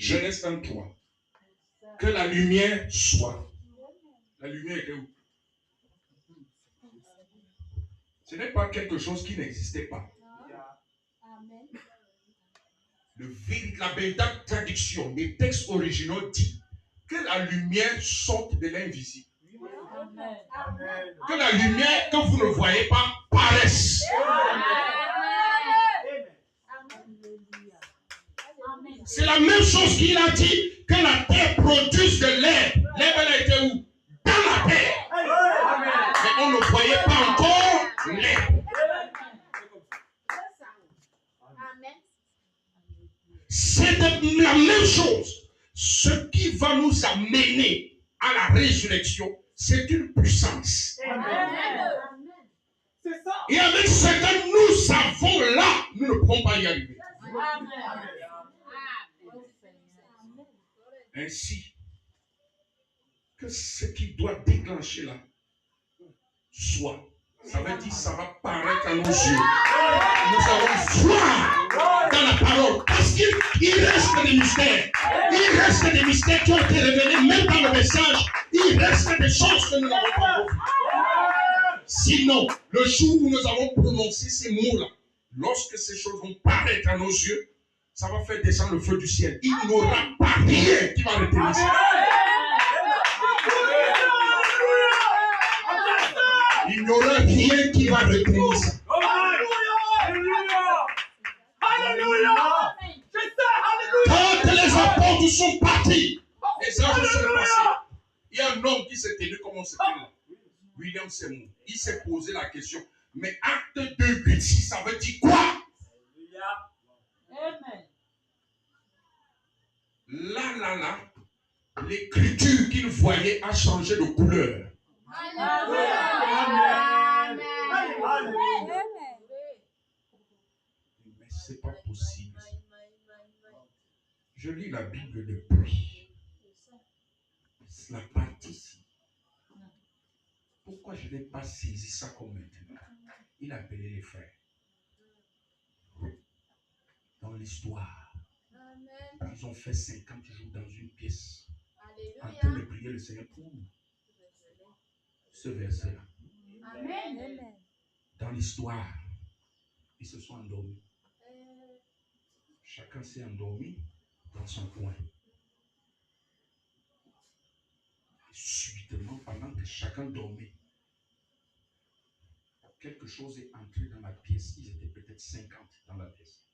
Genèse 23. Que la lumière soit. La lumière était où? Ce n'est pas quelque chose qui n'existait pas. La véritable traduction des textes originaux dit que la lumière sorte de l'invisible. Que la lumière que vous ne voyez pas paraisse. C'est la même chose qu'il a dit que la terre produise de l'herbe. L'herbe, elle a été où? Dans la terre. Mais on ne voyait pas encore l'herbe. C'est la même chose. Ce qui va nous amener à la résurrection, c'est une puissance. Et avec ce que nous avons là, nous ne pouvons pas y arriver. Ainsi que ce qui doit déclencher là soit. Ça veut dire ça va paraître à nos yeux. Nous allons voir dans la parole. Parce qu'il reste des mystères. Il reste des mystères qui ont été révélés même dans le message. Il reste des choses que nous n'avons pas vues. Sinon, le jour où nous avons prononcé ces mots-là, lorsque ces choses vont paraître à nos yeux, ça va faire descendre le feu du ciel. Il n'y aura pas rien qui va retenir ça. Il n'y aura rien qui va retenir ça. Quand les apôtres sont partis, les anges sont passés. Il y a un homme qui s'est tenu comme on s'est tenu là. William Seymour. Il s'est posé la question. Mais acte 2, 8, 6, ça veut dire quoi? Là, l'écriture qu'il voyait a changé de couleur. Mais c'est pas possible. Je lis la Bible depuis. La partie ici. Pourquoi je n'ai pas saisi ça comme maintenant? Il a appelé les frères. Dans l'histoire, ils ont fait 50 jours dans une pièce. En train de prier le Seigneur pour ce verset-là. Dans l'histoire, ils se sont endormis. Chacun s'est endormi dans son coin. Et subitement, pendant que chacun dormait, quelque chose est entré dans la pièce. Ils étaient peut-être 50 dans la pièce.